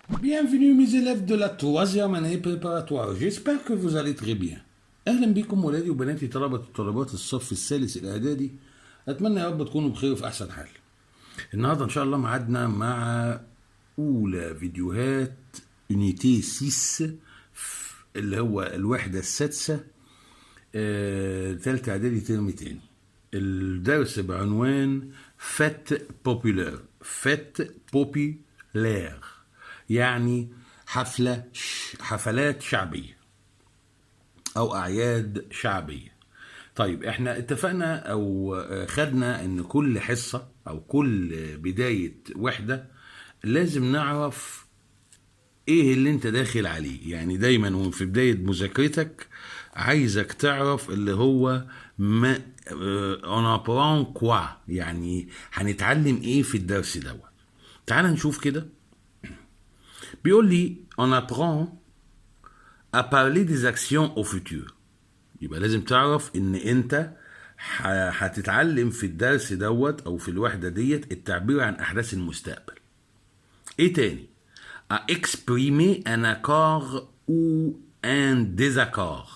Bienvenue mes élèves de la troisième année préparatoire. J'espère que vous allez très bien. أهلا بكم ولادي وبناتي طلبة وطالبات الصف الثالث الإعدادي. أتمنى يا رب تكونوا بخير وفي أحسن حال. النهاردة إن شاء الله ميعادنا مع أولى فيديوهات يونيتي 6 اللي هو الوحدة السادسة تالتة إعدادي ترم تاني. الدرس بعنوان فات بوبولار. فات بوبولار يعني حفلات شعبية أو أعياد شعبية. طيب احنا اتفقنا أو خدنا إن كل حصة أو كل بداية وحدة لازم نعرف إيه اللي أنت داخل عليه. يعني دايما وفي بداية مذاكرتك عايزك تعرف اللي هو ما on apprend quoi، يعني هنتعلم إيه في الدرس دوت. تعال نشوف كده. بيقول لي on apprend à parler des actions au futur. يبقى لازم تعرف ان انت هتتعلم في الدرس دوت او في الوحدة ديت التعبير عن احداث المستقبل. ايه تاني؟ à exprimer un accord ou un désaccord.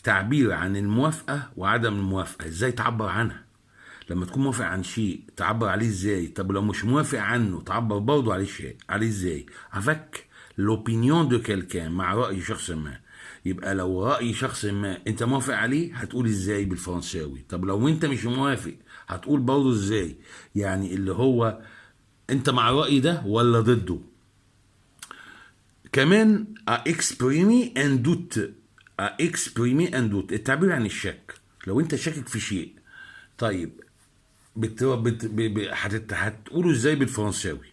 تعبير عن الموافقة وعدم الموافقة، ازاي تعبر عنها؟ لما تكون موافق عن شيء تعبر عليه ازاي؟ طب لو مش موافق عنه تعبر برضه عليه ازاي؟ avec l'opinion de quelqu'un، مع رأي شخص ما. يبقى لو رأي شخص ما انت موافق عليه هتقول ازاي بالفرنساوي؟ طب لو انت مش موافق هتقول برضه ازاي؟ يعني اللي هو انت مع الرأي ده ولا ضده. كمان à exprimer un doute. à exprimer un doute التعبير عن الشك. لو انت شاكك في شيء، طيب هتقوله ازاي بالفرنساوي؟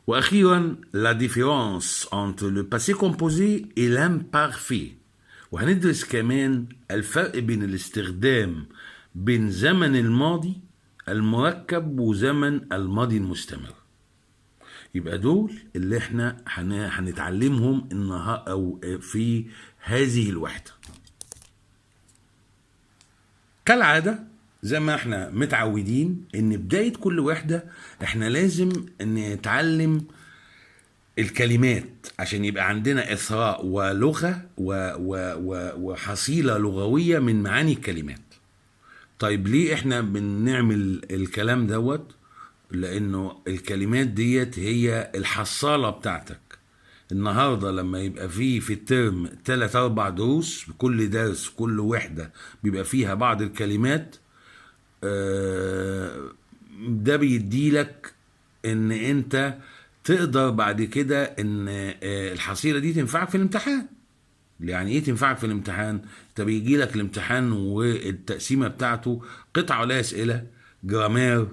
واخيرا la différence entre le passé composé et l'imparfait. وهندرس كمان الفرق بين الاستخدام بين زمن الماضي المركب وزمن الماضي المستمر. يبقى دول اللي احنا هنتعلمهم النهارده او في هذه الوحدة. كالعادة زي ما احنا متعودين ان بداية كل وحدة احنا لازم نتعلم الكلمات عشان يبقى عندنا اثراء ولغة وحصيلة لغوية من معاني الكلمات. طيب ليه احنا بنعمل الكلام دوت؟ لانه الكلمات ديت هي الحصالة بتاعتك. النهاردة لما يبقى في الترم 3-4 دروس، كل درس كل وحدة بيبقى فيها بعض الكلمات، ده بيديلك ان انت تقدر بعد كده ان الحصيلة دي تنفعك في الامتحان. يعني ايه تنفعك في الامتحان؟ انت بيجي لك الامتحان والتقسيمة بتاعته قطعة ولا اسئلة جرامير.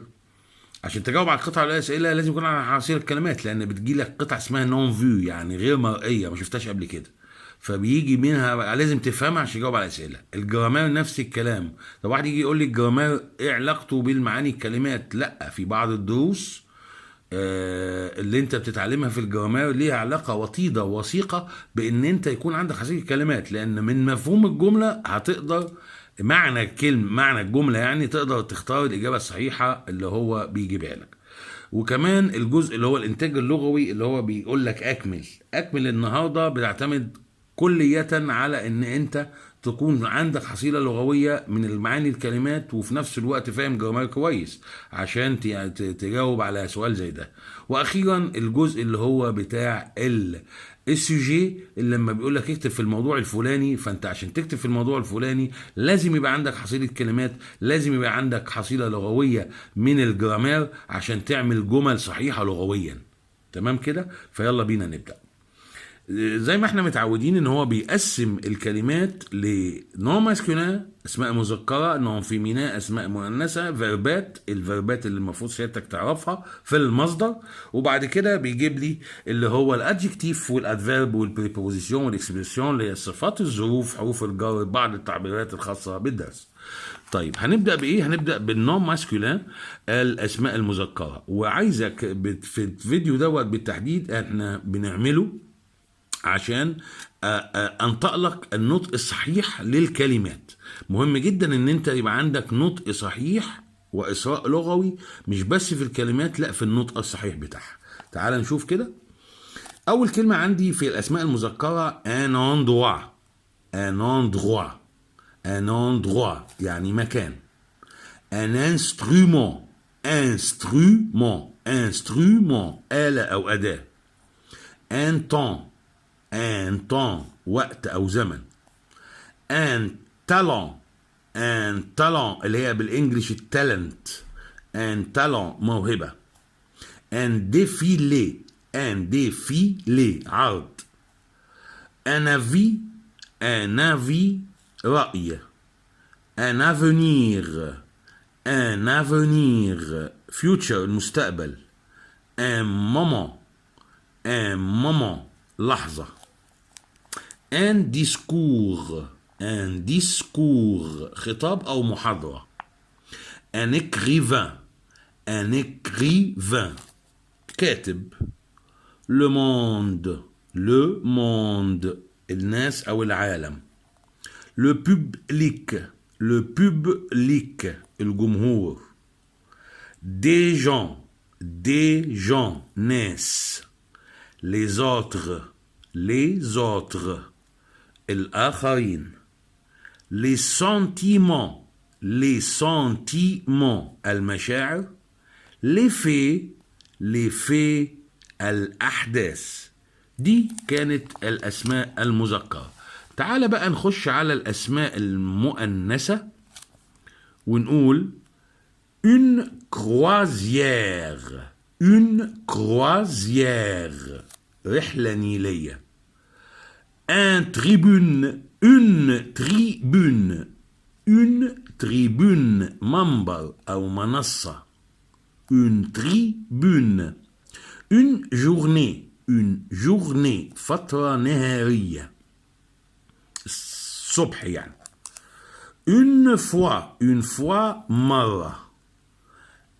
عشان تجاوب على القطعة ولا اسئلة لازم يكون على حصيلة الكلمات، لان بتجي لك قطعة اسمها نون فيو، يعني غير مرئية، ما شفتهاش قبل كده، فبيجي منها لازم تفهمها عشان تجاوب على اسئله. الجرامير نفس الكلام. طب واحد يجي يقول لي الجرامير ايه علاقته بالمعاني الكلمات؟ لا، في بعض الدروس اللي انت بتتعلمها في الجرامير ليها علاقه وطيده ووثيقه بان انت يكون عندك حصيله كلمات، لان من مفهوم الجمله هتقدر معنى الكلمه، معنى الجمله يعني، تقدر تختار الاجابه الصحيحه اللي هو بيجيبها لك. وكمان الجزء اللي هو الانتاج اللغوي اللي هو بيقول لك اكمل النهارده بتعتمد كلية على ان انت تكون عندك حصيلة لغوية من المعاني الكلمات وفي نفس الوقت فاهم جرامر كويس عشان تجاوب على سؤال زي ده. واخيرا الجزء اللي هو بتاع السوجي، اللي لما بيقول لك اكتب في الموضوع الفلاني، فانت عشان تكتب في الموضوع الفلاني لازم يبقى عندك حصيلة كلمات، لازم يبقى عندك حصيلة لغوية من الجرامر عشان تعمل جمل صحيحة لغويا. تمام كده؟ فيلا بينا نبدأ. زي ما احنا متعودين ان هو بيقسم الكلمات لنون ماسكولين اسماء مذكره، نون فيمينا اسماء مؤنثه، فيربات الفيربات اللي المفروض سيادتك تعرفها في المصدر، وبعد كده بيجيب لي اللي هو الادجكتيف والادفيرب والبريبوزيشن والاكسبريسيون اللي هي الصفات، الظروف، حروف الجر، بعض التعبيرات الخاصه بالدرس. طيب هنبدا بايه؟ هنبدا بالنون ماسكولين، الاسماء المذكره. وعايزك في الفيديو دوت بالتحديد احنا بنعمله عشان انطق لك النطق الصحيح للكلمات. مهم جدا ان انت يبقى عندك نطق صحيح واثراء لغوي، مش بس في الكلمات، لا في النطق الصحيح بتاعها. تعال نشوف كده. أول كلمة عندي في الأسماء المذكرة un endroit. un endroit. un endroit يعني مكان. un instrument. instrument. instrument آلة أو أداة. un temps. un temps وقت أو زمن. un talent. un talent اللي هي بالإنجليش التالنت. un talent موهبة. un défilé. un défilé عرض. un avis. un avis رأي. un avenir. un avenir future المستقبل. un moment. un moment لحظة. un discours. un discours خطاب أو محاضرة. un écrivain. un écrivain كاتب. le monde. le monde الناس أو العالم. le public. le public الجمهور. des gens. des gens ناس. les autres. les autres الآخرين. les sentiments. les sentiments المشاعر. les faits. les faits الأحداث. دي كانت الأسماء المذكرة. تعال بقى نخش على الأسماء المؤنثة ونقول une croisière. une croisière رحلة نيلية. un tribune. une tribune. une tribune منبر أو منصة. une tribune. une journée. une journée فترة نهارية الصبح يعني. une fois. une fois مرة.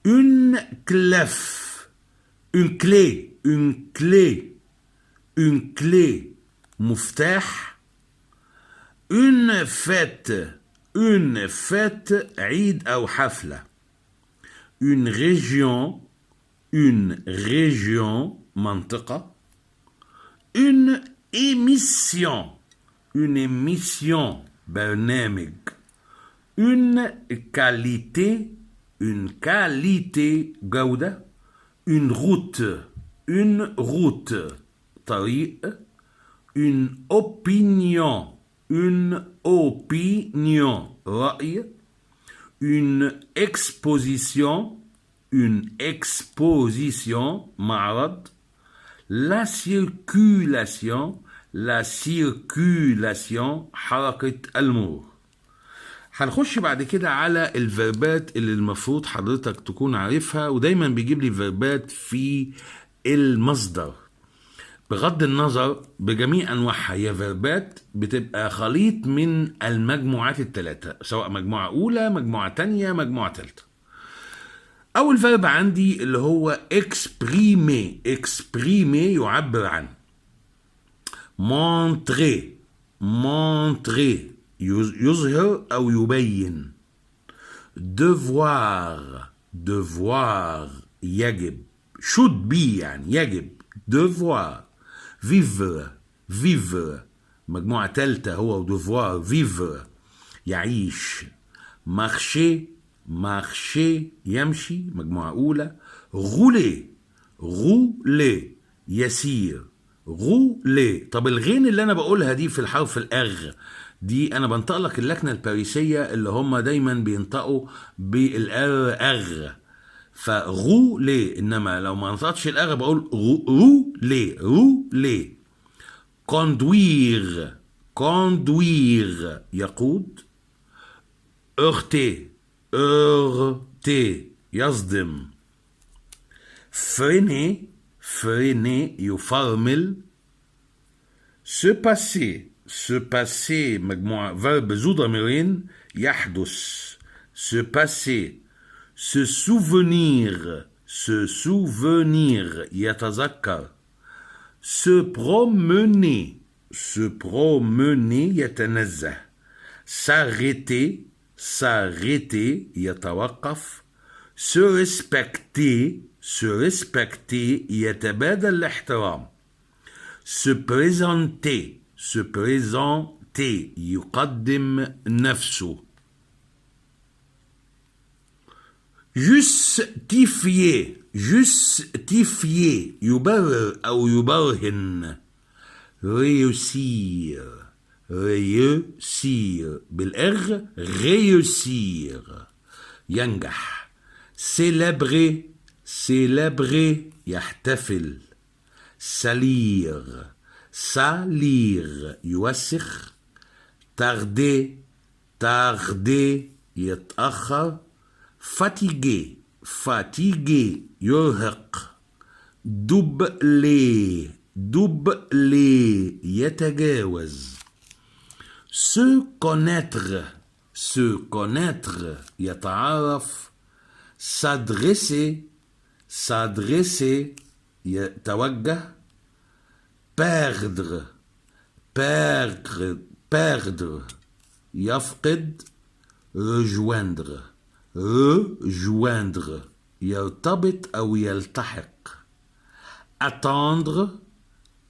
une clef. une clé. une clé. une clé مفتاح. une fête. une fête عيد أو حفلة. une région. une région منطقة. une émission. une émission برنامج. une qualité. une qualité جودة. une route. une route طريق. une opinion. une opinion رأي. une exposition. une exposition معرض. la circulation. la circulation حركة المرور. هنخش بعد كده على الفيربات اللي المفروض حضرتك تكون عارفها، ودايما بيجيب لي فيربات في المصدر بغض النظر بجميع انواعها. هي فيربات بتبقى خليط من المجموعات الثلاثه، سواء مجموعه اولى، مجموعه تانية، مجموعه ثالثه. اول فيرب عندي اللي هو exprimer. exprimer يعبر عن. montrer. montrer يظهر أو يبين. devoir. devoir يجب. should be يعني يجب. devoir. vivre. vivre مجموعة تالتة هو devoir. vivre يعيش. marcher. marcher يمشي مجموعة أولى. rouler. rouler يسير. rouler. طب الغين اللي أنا بقولها دي في الحرف الأغ دي أنا بنطق لك اللكنة الباريسية اللي هم دايما بينطقوا بالأر أغ، فغولي. إنما لو ما نطقتش الأغ بقول رولي. رولي. conduire. conduire يقود. heurter. heurter يصدم. freiner. freiner يفرمل. se passer. se passer مجموعة verb ذو ضميرين يحدث. se passer. se souvenir. se souvenir يتذكر. se promener. se promener يتنزه. s'arrêter. s'arrêter يتوقف. se respecter. se respecter يتبادل الاحترام. se présenter se présenter يقدم نفسه. justifier justifier يبرر أو يبرهن. réussir réussir بالإغ réussir ينجح. célébrer célébrer يحتفل. salir salir يوسخ. tarder tarder يتأخر. fatigué fatigué يرهق. doubler doubler يتجاوز. se connaître se connaître يتعارف. s'adresser s'adresser يتوجه. perdre perdre perdre يفقد. rejoindre rejoindre يرتبط أو يلتحق. attendre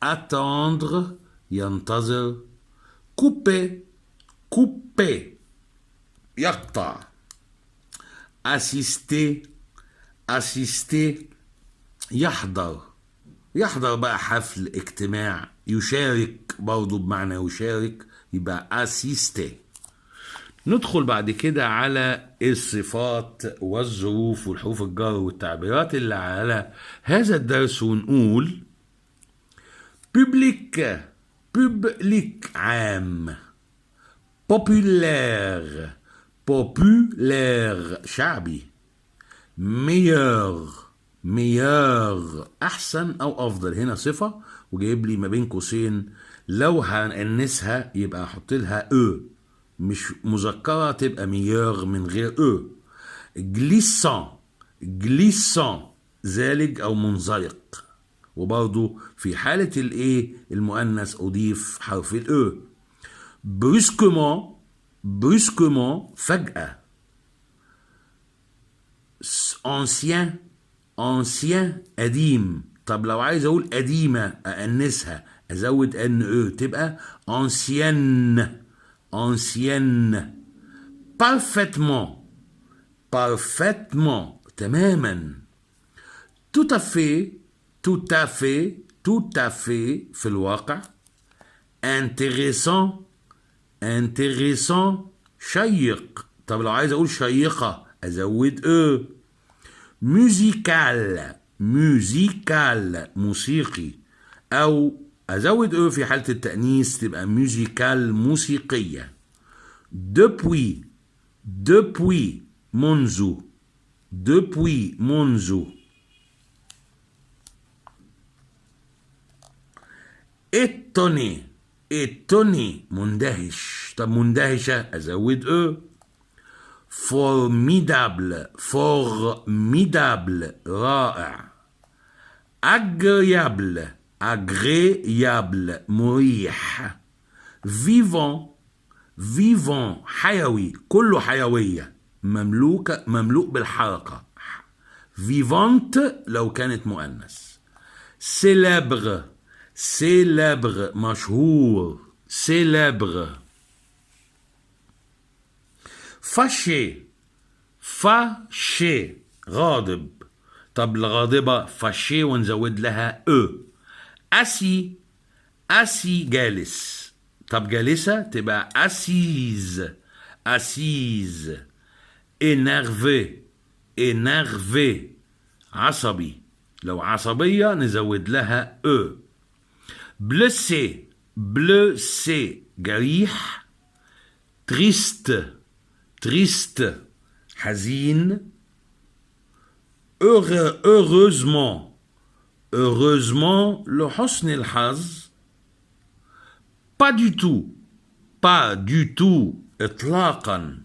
attendre ينتظر. couper couper يقطع. assister assister يحضر يحضر بقى حفل اجتماع. يشارك برضه بمعنى يشارك يبقى assister. ندخل بعد كده على الصفات والظروف والحروف الجر والتعبيرات اللي على هذا الدرس ونقول public public عام. populaire populaire شعبي. meilleur meilleur أحسن أو أفضل. هنا صفة وجايب لي ما بين قوسين لو هنأنسها يبقى أحط لها مش مذكرة تبقى meilleur من غير glissant glissant زالج أو منزلق. وبرضو في حالة المؤنث أضيف حرف brusquement brusquement فجأة. ancien ancien قديم. طب لو عايز أقول قديمة أأنسها أزود تبقى ancienne ancienne. parfaitement parfaitement تماما. tout à fait tout à fait tout à fait في الواقع. intéressant intéressant شيق. طب لو عايز أقول شيقة أزود musical musical موسيقي. أو أزود في حالة التأنيث تبقى musical موسيقية. depuis depuis منذ depuis منذ. étonné étonné مندهش. طب مندهشة أزود formidable formidable رائع. agréable agréable مريح. vivant vivant حيوي كله حيوية مملوء بالحركة. vivante لو كانت مؤنث. célèbre célèbre مشهور. célèbre. fâché fâché غاضب. طب الغاضبة fâché ونزود لها assis assis جالس. طب جالسة تبقى assise assise. énervé énervé عصبي. لو عصبية نزود لها blessé blessé جريح. triste triste حزين. heureusement heureusement لحسن الحظ. pas du tout pas du tout إطلاقا.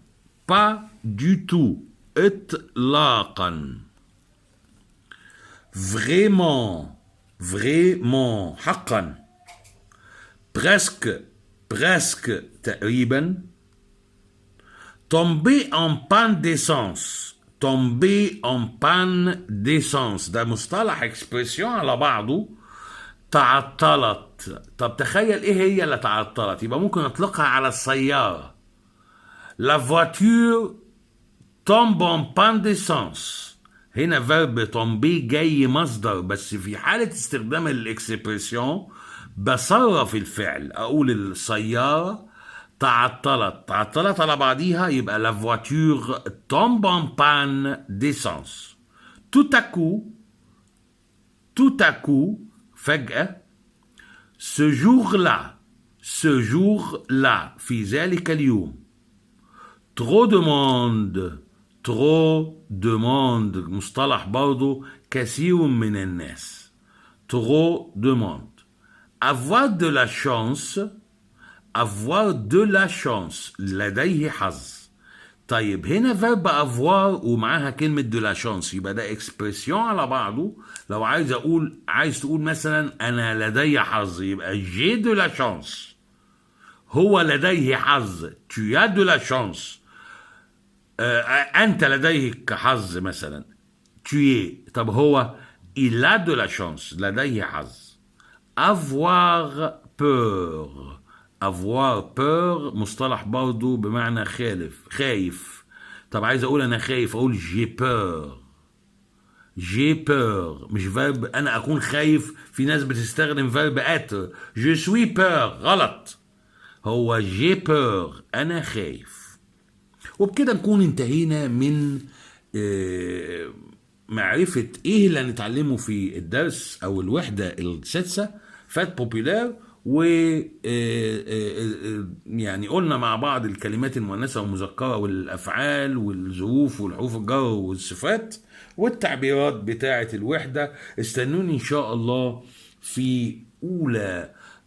pas du tout إطلاقا. vraiment vraiment حقا. presque presque تقريبا. tomber en panne d'essence tomber en panne d'essence ده مصطلح اكسبريسيون على بعضه تعطلت. طب تخيل ايه هي اللي تعطلت، يبقى ممكن اطلقها على السيارة. La voiture tombe en panne d'essence. هنا فيرب تومبي جاي مصدر، بس في حالة استخدام الاكسبريسيون بصرف الفعل، اقول السيارة تعطلت. تعطلت على بعضيها يبقى la voiture tombe en panne d'essence. tout à coup فجأة. ce jour-là في ذلك اليوم. trop de monde مصطلح برضو كثير من الناس. trop de monde. avoir de la chance لديه حظ. طيب هنا فيرب افوار ومعاها كلمة دو لا شانس، يبقى ده اكسبريسيون على بعضه. لو عايز تقول مثلا انا لدي حظ، يبقى جي دو لا شانس. هو لديه حظ، tu as de la chance. انت لديك حظ مثلا، tu es. طب هو il a de la chance، لديه حظ. avoir peur مصطلح برضو بمعنى خايف. طب عايز اقول انا خايف، اقول j'ai peur مش فيرب انا اكون خايف. في ناس بتستخدم فيرب être. je suis peur غلط، هو j'ai peur انا خايف. وبكده نكون انتهينا من معرفة ايه اللي هنتعلمه في الدرس او الوحدة السادسة فات بوبولار. و يعني قلنا مع بعض الكلمات المؤنثة والمذكرة والافعال والظروف والحروف الجر والصفات والتعبيرات بتاعة الوحدة. استنوني ان شاء الله في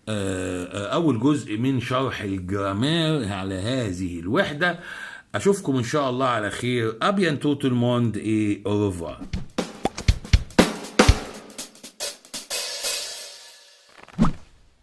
اول جزء من شرح الجرامير على هذه الوحدة. اشوفكم ان شاء الله على خير. ابيانتو tout le monde et au revoir.